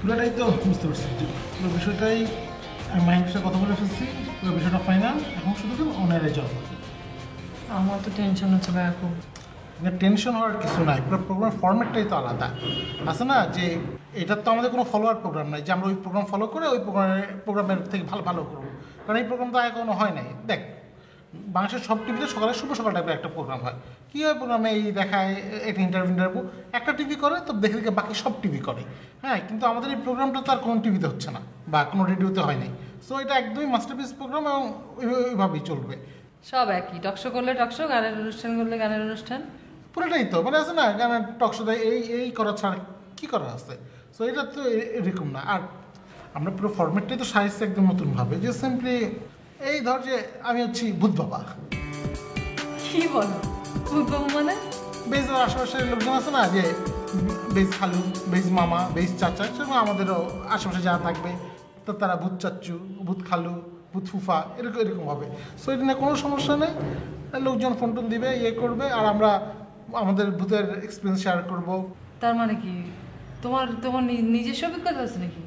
পুরোটাই তো বুঝতে পারছি যে পুরো বিষয়টাই আমি মাহির সাথে কথা বলে ফেলছি, পুরো বিষয়টা ফাইনাল। এখন শুধু কেন অনারে যাওয়া আমার তো টেনশন হচ্ছে ভাইয়া খুব। টেনশন হওয়ার কিছু নাই, পুরো প্রোগ্রাম ফরম্যাটটাই তো আলাদা আছে না, যে এটার তো আমাদের কোনো ফলোয়ার প্রোগ্রাম নাই যে আমরা ওই প্রোগ্রাম ফলো করে ওই প্রোগ্রামের থেকে ভালো ভালো করবো, কারণ এই প্রোগ্রাম তো এখনো হয় নাই। দেখ বাংলাদেশের সব টিভিতে সকালে শুভ সকাল টাইপের একটা প্রোগ্রাম হয়, কী হয় প্রোগ্রামে এই দেখায় একটা ইন্টারভিউ একটা টিভি করে, তো দেখে দেখে বাকি সব টিভি করে। হ্যাঁ, কিন্তু আমাদের এই প্রোগ্রামটা তো আর কোনো টিভিতে হচ্ছে না বা কোনো রেডিওতে হয় নাই। সো এটা একদমই মাস্টারপিস প্রোগ্রাম এবং ওইভাবেই চলবে। সব একই, টকশো করলে টকশো, গানের অনুষ্ঠান করলে গানের অনুষ্ঠান। পুরোটাই তো মানে আছে না, গানের টক শোতে এই করা ছাড়া কী করা আছে। সো এটা তো এরকম না। আর আমরা পুরো ফরম্যাটটাই তো সাজাচ্ছি একদম নতুনভাবে, যে সিম্পলি এই ধর যে আমি হচ্ছি ভূত বাবা। কি বলো ভূতবাবু মানে? বেশ আশেপাশের লোকজন আছে না, যে বেশ খালু, বেশ মামা, বেশ চাচা, সেরকম আমাদেরও আশেপাশে যারা থাকবে তো তারা ভূত চাচ্চু, ভূত খালু, ভূত ফুফা, এরকম এরকম হবে। সো এটা নিয়ে কোনো সমস্যা নেই, লোকজন ফোন টোন দিবে, ইয়ে করবে, আর আমরা আমাদের ভূতের এক্সপিরিয়েন্স শেয়ার করবো। তার মানে কি তোমার তোমার নিজস্ব অভিজ্ঞতা আছে নাকি?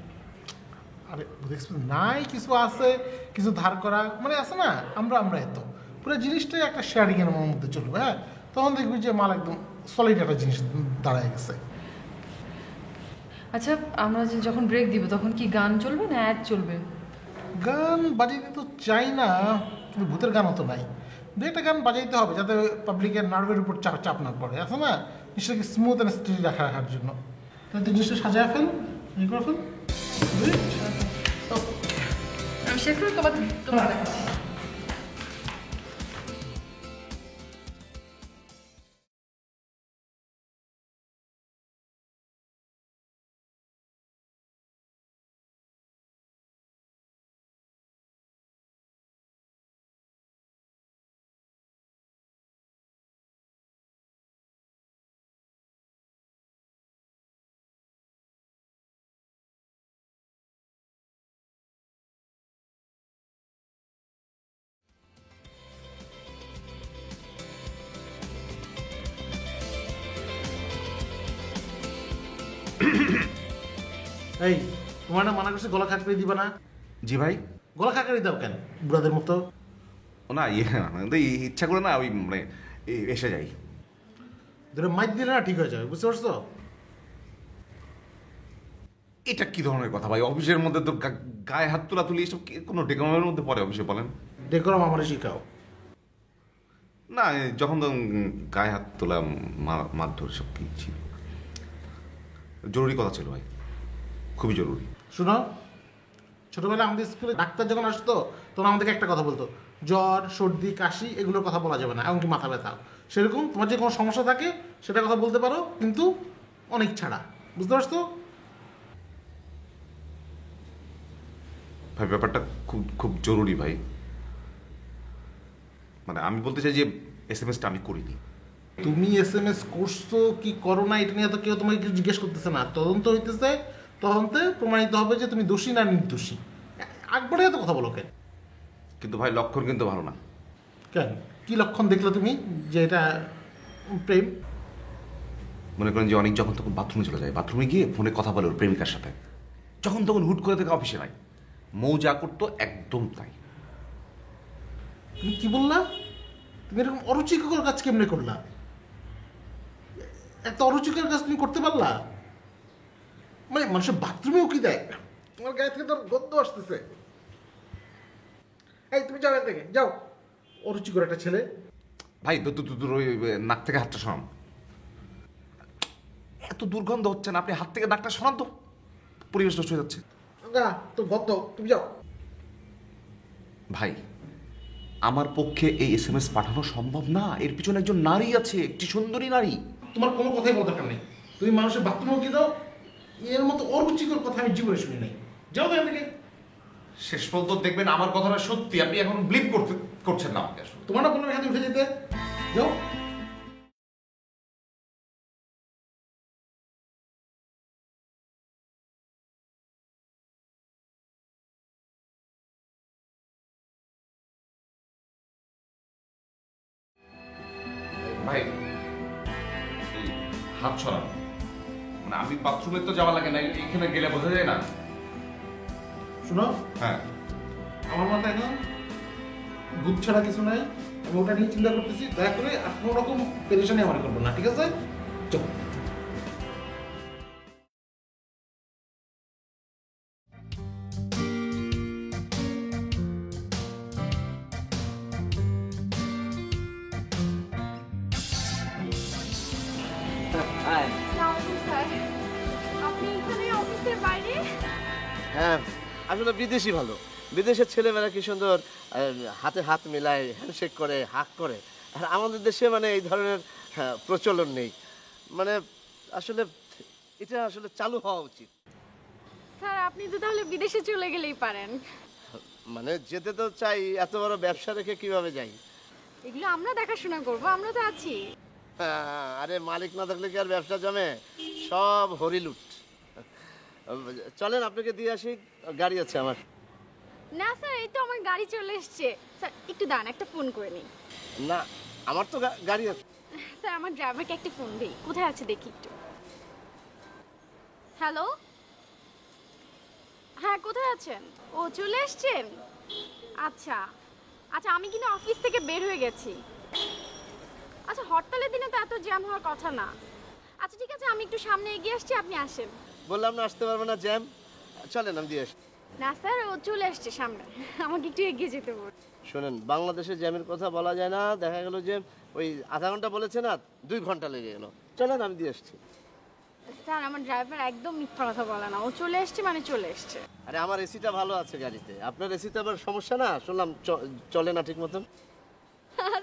আরে ভূত এক্সপিরিয়েন্স নাই, কিছু আছে, কিছু ধার করা মানে আছে না, আমরা এত পুরো জিনিসটাই একটা শেয়ারিংয়ের মধ্যে চলবে। হ্যাঁ, তখন দেখবি যে মাল একদম সলিড একটা জিনিস দাঁড়ায় গেছে। আচ্ছা, আমরা যে যখন ব্রেক দিব তখন কি গান চলবে না অ্যাড চলবে? গান বাজাইতে তো চাই না, কিন্তু ভূতের গানও তো নাই। দু একটা গান বাজাইতে হবে যাতে পাবলিকের নার্ভের উপর চাপ না পড়ে, আছে না, জিনিসটাকে স্মুথ অ্যান্ড স্টেডি রাখার জন্য। তাহলে তুই জিনিসটা সাজায় ফেল, ইয়ে করে ফেল। আমি শেষ করে তোমার তোমার দেখাচ্ছি। এই তোমার না মানা করছে গলা খাকড়ি দিবা না? জি ভাই। গলা খাকড়ি দাও কেন বুড়াদের মতো? না ইচ্ছা করে না, ওই মানে এসে যাই। ধরে মাইক দিলে না ঠিক হয়ে যাবে, বুঝতে পারছো? এটা কি ধরনের কথা ভাই? অফিসের মধ্যে তো গায়ে হাত তোলা তুলি এসব কোনো ডেকোরের মধ্যে পড়ে অফিসে? বলেন। ডেকোরাম আমারে শিখাও। না, যখন তো গায়ে হাত তোলা, মারধর সব কি ছিল। জরুরি কথা ছিল ভাই, খুবই জরুরি। শুনো, ছোটবেলায় আমাদের স্কুলে ডাক্তার যখন আসতো তখন আমাদেরকে একটা কথা বলতো, জ্বর সর্দি কাশি এগুলোর কথা বলা যাবে না, এমনকি মাথা ব্যথা। সেরকম তোমার যে কোনো সমস্যা থাকে সেটা কথা বলতে পারো, কিন্তু অনেক ছাড়া, বুঝতে পারছো? ভাই ব্যাপারটা খুব খুব জরুরি ভাই। মানে আমি বলতে চাই যে এসএমএসটা আমি করিনি। তুমি SMS করছো কি করো না এটা নিয়ে তো কেউ তোমাকে কিছু জিজ্ঞেস করতেছে না, তদন্ত হইতেছে, তদন্তে প্রমাণিত হবে যে তুমি দোষী না নির্দোষী। একবারে এত কথা বলো কেন? কিন্তু ভাই লক্ষণ কিন্তু ভালো না। কেন, কি লক্ষণ দেখলে তুমি যে এটা প্রেম? মনে করেন যে অনেক যখন তখন বাথরুমে চলে যায়, বাথরুমে গিয়ে ফোনে কথা বলে ওর প্রেমিকার সাথে, যখন তখন হুট করে থেকে অফিসে নাই। মৌ যা করতো একদম তাই। তুমি কি বললা? তুমি এরকম অরুচিকর কাজ কেমনে করলা? এত অরুচিকর কাজ তুমি করতে পারলা? মানে মানুষের বাথরুমেও কি দেয়? তোমার গায়ে থেকে তোর গন্ধ আসতেছে। এই তুমি যাও এখান থেকে, যাও। অরুচিকর একটা ছেলে। ভাই তোর ওই নাক থেকে হাতটা সরান। এত দুর্গন্ধ হচ্ছে না, আপনি হাত থেকে নাকটা সরান তো, পরিবেশ নষ্ট হয়ে যাচ্ছে। না তো গন্ধ, তুমি যাও। ভাই আমার পক্ষে এই এসএমএস পাঠানো সম্ভব না, এর পিছনে একজন নারী আছে, একটি সুন্দরী নারী। তোমার কোনো কথাই বলার দরকার নেই। তুমি মানুষের বাথরুমেও কি দাও? এর মতো অরুচিকর কথা আমি জীবনে শুনি নাই। যাও তো এখান থেকে। শেষ পর্যন্ত দেখবেন আমার কথাটা সত্যি, আপনি এখন বিলিভ করছেন না আমাকে। আসলে তোমার না বললাম এখানে উঠে যেতে, যাও। ভাই এই হাত ছড়ানো, মানে মানে আমি বাথরুমে তো যাওয়া লাগে না, এখানে গেলে বোঝা যায় না। শুনো, হ্যাঁ, আমার মাথায় এখন দুধ ছাড়া কিছু নাই, আমি ওটা নিয়ে চিন্তা করতেছি। দয়া করে আর কোনো রকম পেরেশানি আমার করবো না, ঠিক আছে? চলো। আসসালামু স্যার, আপনি এখানে অফিসের বাইরে? হ্যাঁ, আসলে বিদেশি ভালো। বিদেশের ছেলেমেয়েরা কি সুন্দর হাতে হাত মেলায়, হ্যান্ডশেক করে, হাক করে। আর আমাদের দেশে মানে এই ধরনের প্রচলন নেই। মানে আসলে এটা আসলে চালু হওয়া উচিত। স্যার আপনি তো তাহলে বিদেশে চলে গেলেই পারেন। মানে যেতে তো চাই, এত বড় ব্যবসা রেখে কিভাবে যাই? এগুলো আমরা দেখাশোনা করবো, আমরা তো আছি। আরে মালিক না থাকলে কি আর ব্যবসা জমে? সব হরিলুট। চলেন আপনাকে দিয়ে আসি, গাড়ি আছে আমার। না স্যার, এই তো আমার গাড়ি চলে এসছে। স্যার একটু দাঁড়ান, একটা ফোন করে নিই। না, আমার তো গাড়ি আছে। স্যার আমার ড্রাইভারকে একটা ফোন দিই, কোথায় আছে দেখি একটু। হ্যালো, হ্যাঁ কোথায় আছেন? ও চলে এসছেন? আচ্ছা আচ্ছা, আমি কিন্তু অফিস থেকে বের হয়ে গেছি। আচ্ছা, হরতালের দিনে তো এত জ্যাম হওয়ার কথা না। আচ্ছা ঠিক আছে, আমি একটু সামনে এগিয়ে আসছি, আপনি আসেন। বললাম না আসতে পারবো না, জ্যাম। চলেন আমি দিয়ে আসি। না স্যার, ও চলে আসছে সামনে, আমাকে একটু এগিয়ে যেতে বলুন। শোনেন, বাংলাদেশে জ্যামের কথা বলা যায় না। দেখা গেল যে ওই আধা ঘন্টা বলেছে না, 2 ঘন্টা লেগে গেল। চলেন আমি দিয়ে আসছি। স্যার আমার ড্রাইভার একদম মিথ্যা কথা বলে না, ও চলে এসছে মানে চলে এসছে। আরে আমার এসিটা ভালো আছে গাড়িতে, আপনার এসিতে আবার সমস্যা না শুনলাম, চলে না ঠিক মতন।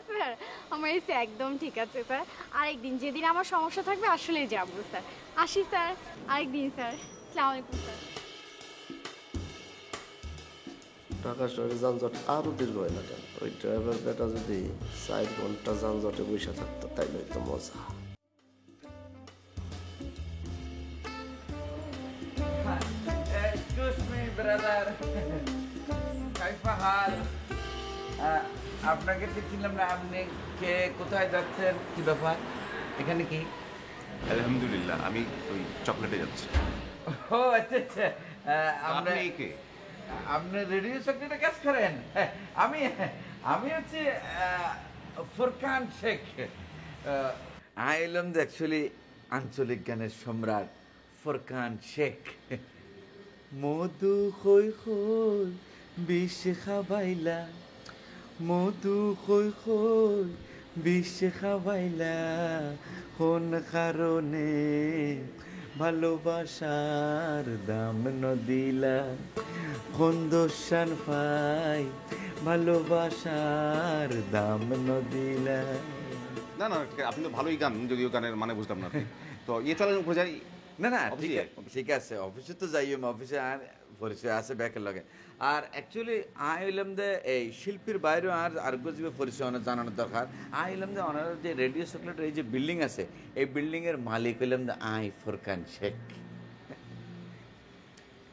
স্যার আমার এসে একদম ঠিক আছে স্যার, আরেকদিন যেদিন আমার সমস্যা থাকবে আসলেই যাবো স্যার। আসি স্যার, আরেকদিন স্যার। আসসালামু আলাইকুম স্যার। ঢাকা শহরে যানজট আরো দীর্ঘ হয় না কেন? ওই ড্রাইভার বেটা যদি 4 ঘন্টা যানজটে বসে থাকতো তাইলে হয়তো মজা। Excuse me, brother. কাইফা হাল? আপনাকে দেখছিলাম না, আপনি কে, কোথায় যাচ্ছেন, কি ব্যাপার, এখানে কি? আলহামদুলিল্লাহ, আমি ওই চকলেটে যাচ্ছি। ও আচ্ছা আচ্ছা, আমরা আপনি কে? আপনি রেডিও সেক্টরে কাজ করেন? আমি আমি হচ্ছে ফুরকান শেখ। আই এলাম অ্যাকচুয়ালি আঞ্চলিক গানের সম্রাট ফুরকান শেখ। মধু খই খই বিশ্বে খাবাইলা, মধু খই খই বিশ্বে খাবাইলা, কোন কারণে ভালোবাসার দাম নদিলা, কোন দোষান পাই ভালোবাসার দাম নদিলা। না না, আপনি তো ভালোই গান, যদিও গানের মানে বুঝলাম না। তো চলেন উপরে যাই। না না, অফিসে? ঠিক আছে, অফিসে তো যাই, অফিসে আর পরিচয় আছে ব্যাকের লগে। আর অ্যাকচুয়ালি আই হইলাম যে এই শিল্পীর বাইরেও আর আরোগ্য জীবে পরিচয় অনেক জানানোর দরকার। আই হইলাম যে ওনার যে রেডিও চকলেটের এই যে বিল্ডিং আছে, এই বিল্ডিংয়ের মালিক হইলাম যে আই ফুরকান শেখ।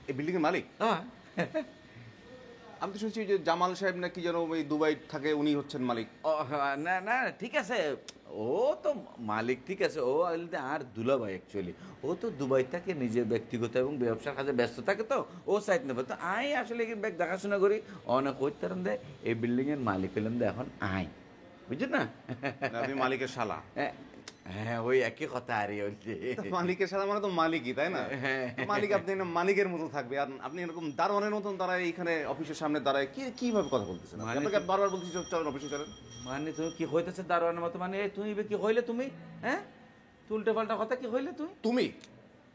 এই বিল্ডিং এর মালিক? হ্যাঁ, আমি তো শুনছি যে জামাল সাহেব নাকি যেন ওই দুবাই থাকে, উনি হচ্ছেন মালিক। ও হ্যাঁ, না না ঠিক আছে, ও তো মালিক ঠিক আছে, ও হইলে আর দুলাভাই অ্যাকচুয়ালি। ও তো দুবাই থাকে, নিজের ব্যক্তিগত এবং ব্যবসার কাজে ব্যস্ত থাকে, তো ও সাইড নেবে। তো আই আসলে ব্যাগ দেখাশোনা করি অনেক করতাম দে, এই বিল্ডিংয়ের মালিক হইলাম দে এখন আই, বুঝছেন না? আপনি মালিকের শালা? হ্যাঁ, ওই একই কথা আরে হচ্ছে। মালিকের শালা মানে তো মালিকই, তাই না? তো মালিক, আপনি না মালিকের মতো থাকবে, আর আপনি এরকম দারোয়ানের মতন দাঁড়ায় এইখানে অফিসের সামনে দাঁড়ায় কিভাবে কথা বলতেছেন? আপনাকে বারবার বলছি চলেন অফিসে চলেন। মানে তুমি কি হইতেছে দারোয়ানের মতো? মানে এই তুমি কি হইলে তুমি? হ্যাঁ, উল্টে পাল্টা কথা কি হইলে তুই? তুমি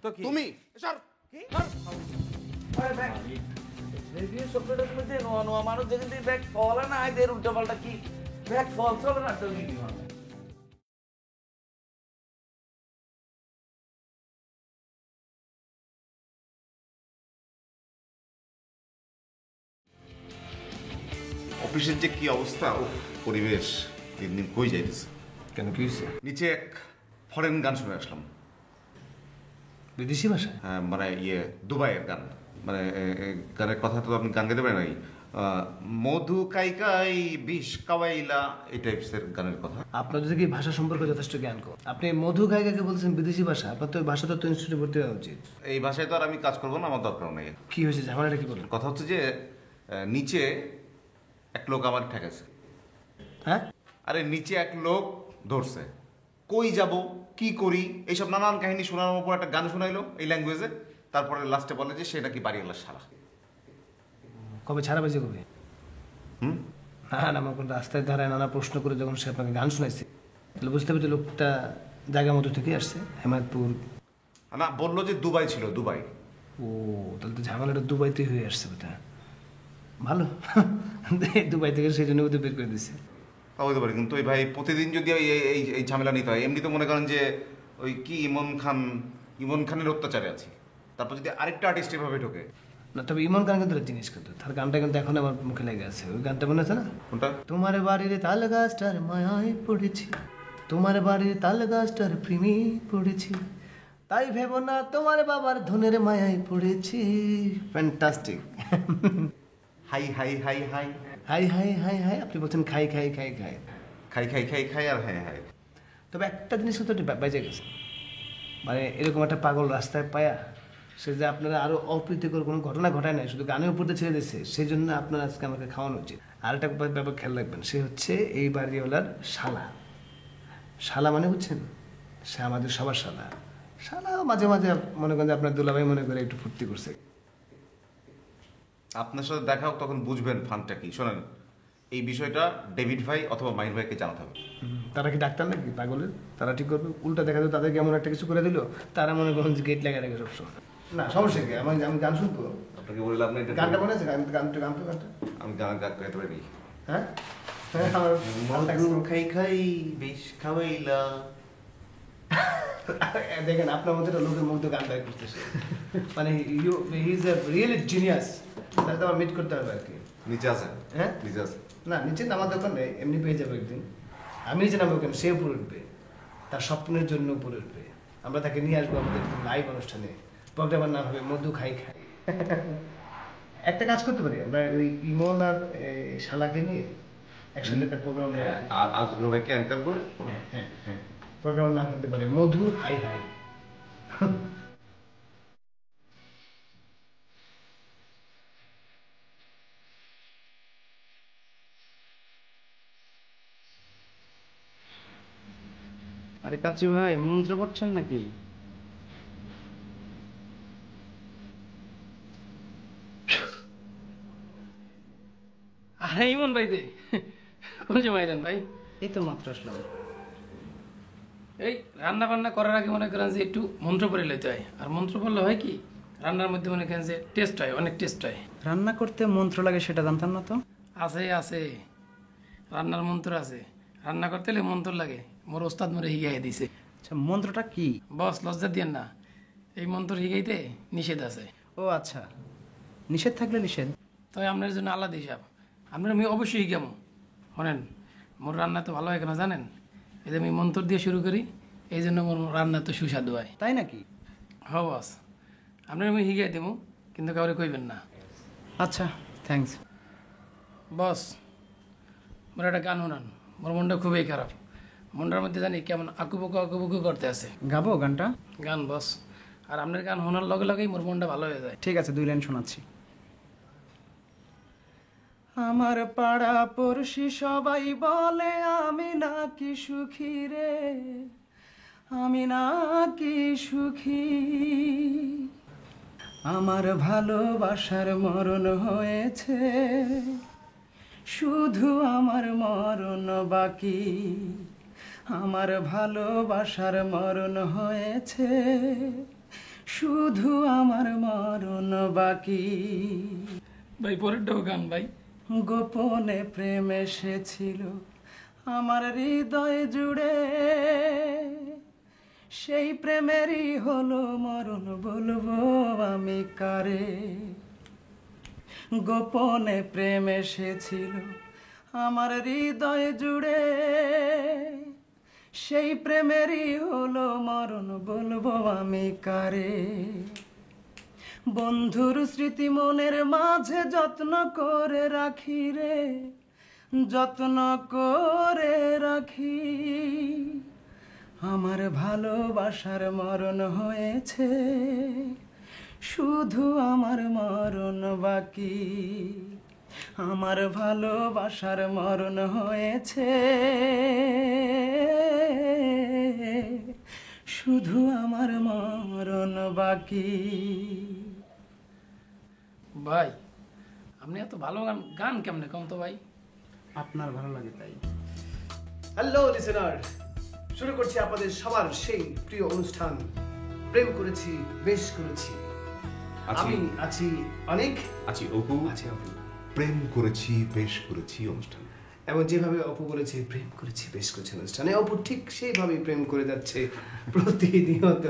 তো কি তুমি সর। কি? রেডিও চকলেটের মধ্যে নোয়া নোয়া মানুষ যেখান থেকে ব্যাগ ফলে না, এদের উল্টো পাল্টা কি ব্যাগ ফল চলে না তো কি হবে? অফিসের যে কি অবস্থা, ও পরিবেশ দিন দিন কই যাইতেছে। কেন, কি হয়েছে? নিচে এক ফরেন গান শুনে আসলাম। বিদেশি ভাষায়? হ্যাঁ, মানে দুবাইয়ের গান। মানে গানের কথা তো আপনি গান গাইতে পারেন নাই। মধু কাইকাই বিষ কাওয়াইলা এই টাইপসের গানের কথা। আপনার যদি কি ভাষা সম্পর্কে যথেষ্ট জ্ঞান কম, আপনি মধু গায়িকাকে বলছেন বিদেশি ভাষা, আপনার তো ভাষা তো ইনস্টিটিউটে ভর্তি হওয়া উচিত। এই ভাষায় তো আর আমি কাজ করবো না, আমার দরকার নেই। কি হয়েছে, ঝামেলাটা কি বলেন? কথা হচ্ছে যে নিচে এক লোক আমার ঠেকাছে। হ্যাঁ, আরে নিচে এক লোক ধরছে, কই যাব কি করি এইসব নানান কাহিনী শোনানোর উপর একটা গান শোনাইলো এই ল্যাঙ্গুয়েজে। তারপরে লাস্টে বলে যে সে নাকি বাড়িওয়ালার শালা। কবে ছাড়া বেজে কবে? হুম, হ্যাঁ, আমার কোন রাস্তায় দাঁড়ায় নানা প্রশ্ন করে যখন সে আপনাকে গান শোনাইছে, তাহলে বুঝতে পারছি লোকটা জায়গা মতো থেকে আসছে, হেমায়তপুর। না, বললো যে দুবাই ছিল, দুবাই। ও, তাহলে তো ঝামেলাটা দুবাইতেই হয়ে আসছে ওটা। ভালো, দুবাই থেকে সেই জন্য ওদের বের করে দিচ্ছে। তা হইতে পারে, কিন্তু ওই ভাই প্রতিদিন যদি ওই এই এই ঝামেলা নিতে হয়, এমনি তো মনে করেন যে ওই কি ইমন খানের অত্যাচারে আছে, তারপর যদি আরেকটা আর্টিস্ট এভাবে ঢোকে। না, তবে ইমন গান কিন্তু একটা জিনিস, কিন্তু তার গানটা কিন্তু এখন আমার মুখে লেগে আছে। ওই গানটা মনে আছে না? কোনটা? তোমার বাড়ির তাল গাছটার মায়ায় পড়েছি, তোমার বাড়ির তাল গাছটার প্রেমে পড়েছি, তাই ভেবো না তোমার বাবার ধনের মায়ায় পড়েছি। Fantastic. High high high high high high high high, আপনি বলছেন খাই খাই খাই খাই খাই খাই খাই খাই আর হাই হাই। তবে একটা জিনিস কিন্তু বেঁচে গেছে, মানে এরকম একটা পাগল রাস্তায় পায়া সে যে আপনারা আরো অপ্রীতিকর কোনো ঘটনা ঘটায় নাই, শুধু গানের উপর ছেড়ে দিচ্ছে, সেই জন্য আপনার আজকে আমাকে খাওয়ানো উচিত। আর একটা ব্যাপার খেয়াল রাখবেন, সে হচ্ছে এই বাড়িওয়ালার শালা। শালা মানে বুঝছেন, সে আমাদের সবার শালা। শালা মাঝে মাঝে মনে করেন যে আপনার দুলাভাই মনে করে একটু ফুর্তি করছে। আপনার সাথে দেখা হোক, তখন বুঝবেন ফানটা কি। শোনেন, এই বিষয়টা ডেভিড ভাই অথবা মাইন ভাইকে জানাতে হবে। তারা কি ডাক্তার নাকি পাগলের? তারা ঠিক করবে? উল্টা দেখা যায় তাদেরকে এমন একটা কিছু করে দিল, তারা মনে করেন যে গেট লাগা রাখে সবসময়। না, সমস্যা কি, আমি গান শুনবো। আপনাকে বললাম না এটা গানটা মনে আছে? গানটা আমি গান গাইতে পারি। হ্যাঁ হ্যাঁ, আমার ভালো লাগছে। মধু খাই খাই বিষ খাওয়াইলা। দেখেন আপনার মধ্যে একটা লোকের মধ্যে গান গাই করতেছে, মানে he is a really genius. তাহলে তো আমার মিট করতে হবে আর কি। নিচে আছে? হ্যাঁ, নিচে আছে। না নিচে নামার দরকার নেই, এমনি পেয়ে যাবে একদিন। আমি নিচে নামবো কেন, সে উপরে উঠবে, তার স্বপ্নের জন্য উপরে উঠবে। আমরা তাকে নিয়ে আসবো আমাদের লাইভ অনুষ্ঠানে, প্রোগ্রামের নাম হবে মধু খাই খাই। একটা কাজ করতে পারি, আমরা ওই ইমন আর শালাকে নিয়ে একসাথে একটা প্রোগ্রাম, আজগুলো ভাইকে অ্যাঙ্কার করে। হ্যাঁ হ্যাঁ, প্রোগ্রামের নাম হতে পারে মধু হাই হাই। আরে কাচু ভাই, মন্ত্র পড়ছেন নাকি? আরে ইমন ভাই যে কোন সময় এলেন ভাই? এই তো মাত্র আসলাম। এই রান্না বান্না করার আগে মনে করেন যে একটু মন্ত্র পড়ে লইতে হয়। আর মন্ত্র পড়লে হয় কি, রান্নার মধ্যে মনে করেন যে টেস্ট হয়, অনেক টেস্ট হয়। রান্না করতে মন্ত্র লাগে সেটা জানতাম না তো। আছে আছে, রান্নার মন্ত্র আছে। রান্না করতে হলে মন্ত্র লাগে, মোর ওস্তাদ মোরে হিগাই দিছে। আচ্ছা, মন্ত্রটা কি? বস লজ্জা দিয়েন না, এই মন্ত্র হিগাইতে নিষেধ আছে। ও আচ্ছা, নিষেধ থাকলে নিষেধ। তবে আপনার জন্য আলাদা হিসাব, আপনার আমি অবশ্যই হিগামো। শোনেন, মোর রান্না তো ভালো হয় কেন জানেন? এই যে আমি মন্ত্র দিয়ে শুরু করি, এই জন্য মোর রান্না তো সুস্বাদু হয়। তাই নাকি? হ বস, আপনার আমি হিগাই দেবো, কিন্তু কাউরে কইবেন না। আচ্ছা, থ্যাঙ্কস। বস, মোর একটা গান শোনান, মোর মনটা খুবই খারাপ। মনটার মধ্যে জানি কেমন আকুবুকু করতে আছে। গাবো গানটা? গান বস, আর আপনার গান শোনার লগে লগেই মোর মনটা ভালো হয়ে যায়। ঠিক আছে, 2 লাইন শোনাচ্ছি। আমার পাড়া পড়শি সবাই বলে আমি নাকি সুখী রে, আমি নাকি সুখী। আমার ভালোবাসার মরণ হয়েছে, শুধু আমার মরণ বাকি। আমার ভালোবাসার মরণ হয়েছে, শুধু আমার মরণ বাকি। ভাই পরেরটাও গান ভাই। গোপনে প্রেম এসেছিল আমার হৃদয় জুড়ে, সেই প্রেমেরই হলো মরণ, বলবো আমি কারে। গোপনে প্রেম এসেছিল আমার হৃদয় জুড়ে, সেই প্রেমেরই হলো মরণ, বলবো আমি কারে। বন্ধুর স্মৃতি মনের মাঝে যত্ন করে রাখি রে, যত্ন করে রাখি। আমার ভালোবাসার মরণ হয়েছে, শুধু আমার মরণ বাকি। আমার ভালোবাসার মরণ হয়েছে, শুধু আমার মরণ বাকি। ভাই আপনি এত ভালো গান গান কেমনে কম তো ভাই? আপনার ভালো লাগে তাই। হ্যালো লিসেনার, শুরু করছি আপনাদের সবার সেই প্রিয় অনুষ্ঠান প্রেম করেছি বেশ করেছি। আমি আছি অনেক, আছি অপু, আছি অপু, প্রেম করেছি বেশ করেছি অনুষ্ঠান। এবং যেভাবে অপু বলেছে প্রেম করেছি বেশ করেছি অনুষ্ঠানে, অপু ঠিক সেইভাবেই প্রেম করে যাচ্ছে প্রতিনিয়ত।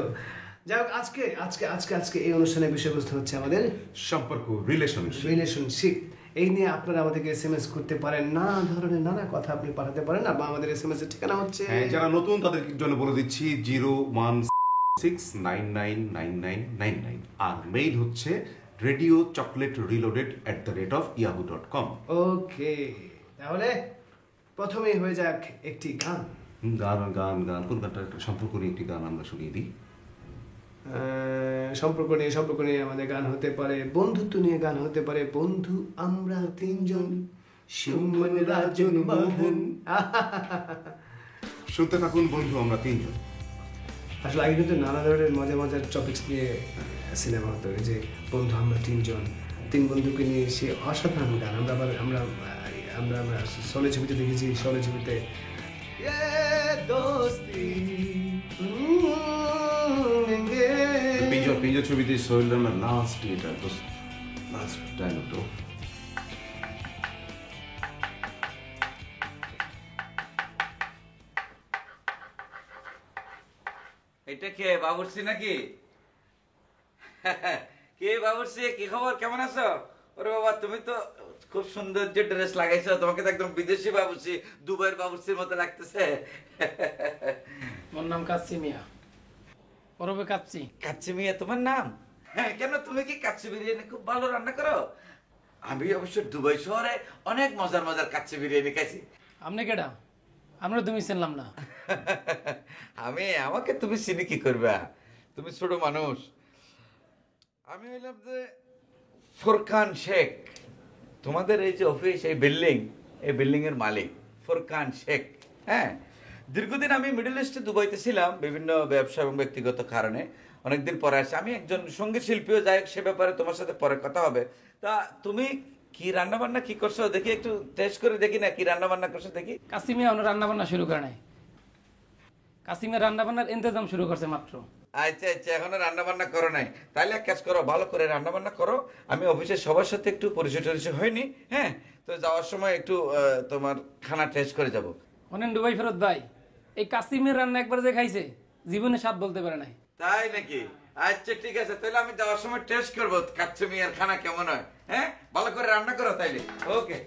যাই হোক, আজকে আজকে আজকে আজকে এই অনুষ্ঠানের বিষয়বস্তু হচ্ছে আমাদের সম্পর্ক, রিলেশনশিপ। এই নিয়ে আপনারা আমাদেরকে SMS করতে পারেন, নানা ধরনের নানা কথা আপনি পাঠাতে পারেন। বা আমাদের SMS এর ঠিকানা হচ্ছে, যারা নতুন তাদের জন্য বলে দিচ্ছি 016999999, আর মেইল হচ্ছে radiochocolatereloaded@yahoo.com। ওকে, তাহলে প্রথমেই হয়ে যাক একটি গান। গান গান গান কোন গানটা? সম্পর্ক নিয়ে একটি গান আমরা শুনিয়ে দিই। সম্পর্ক নিয়ে আমাদের গান হতে পারে, বন্ধুত্ব নিয়ে গান হতে পারে। বন্ধু আমরা তিনজন, সুমন, রাজন, মোহন। শুনতে থাকুন বন্ধু আমরা তিনজন। আসলে আগে কিন্তু নানা ধরনের মজার টপিকস নিয়ে সিনেমা হতো, এই যে বন্ধু আমরা তিনজন, তিন বন্ধুকে নিয়ে সে অসাধারণ গান। আমরা সোলে ছবিতে দেখেছি, সোলে ছবিতে পিঞ্জর ছবিতে সোহেল রানার লাস্ট ডায়লগ তো এটা কে, বাবুর্চি নাকি? কে বাবুর্চি, কি খবর, কেমন আছো? ওরে বাবা, তুমি তো খুব সুন্দর যে ড্রেস লাগাইছো, তোমাকে তো একদম বিদেশি বাবুর্চি, দুবাইয়ের বাবুর্চির মতো লাগতেছে। আমার নাম কাচ্চি মিয়া, পরবে কাচ্চি। কাচ্চি মিয়া তোমার নাম? হ্যাঁ, কেন, তুমি কি কাচ্চি বিরিয়ানি খুব ভালো রান্না করো? আমি অবশ্য দুবাই শহরে অনেক মজার মজার কাচ্চি বিরিয়ানি খাইছি। আপনি কেডা? আমরা তুমি চিনলাম না। আমাকে তুমি চিনি কি করবা? তুমি ছোট মানুষ। আমি হইলাম যে ফোরকান শেখ, তোমাদের এই যে অফিস, এই বিল্ডিং এর মালিক ফোরকান শেখ। হ্যাঁ, দীর্ঘদিন আমি মিডল ইস্টে দুবাইতে ছিলাম বিভিন্ন ব্যবসা এবং ব্যক্তিগত কারণে। অনেকদিন পরে আসছি। আমি একজন সঙ্গীত শিল্পীও, যাই হোক, সে ব্যাপারে তোমার সাথে পরে কথা হবে। তা তুমি কি রান্না বান্না কি করছো দেখি, একটু টেস্ট করে দেখি না, কি রান্না বান্না করছো দেখি। কাসিমিয়া ওনার রান্না বান্না শুরু করে নাই, কাসিমের রান্না বান্নার ইন্তজাম শুরু করছে মাত্র। আচ্ছা আচ্ছা, এখনো রান্না বান্না করো নাই? তাহলে এক কাজ করো, ভালো করে রান্না বান্না করো। আমি অফিসের সবার সাথে একটু পরিচয় টরিচয় হয়নি। হ্যাঁ, তো যাওয়ার সময় একটু তোমার খানা টেস্ট করে যাব। অনেক দুবাই ফেরত ভাই, এই কাসিমের রান্না একবার যে খাইছে জীবনে স্বাদ বলতে পারে নাই। তাই নাকি? আচ্ছা ঠিক আছে, তাহলে আমি যাওয়ার সময় টেস্ট করবো কাচ্চি মিয়ার খানা কেমন হয়। হ্যাঁ, ভালো করে রান্না করো তাইলে। ওকে।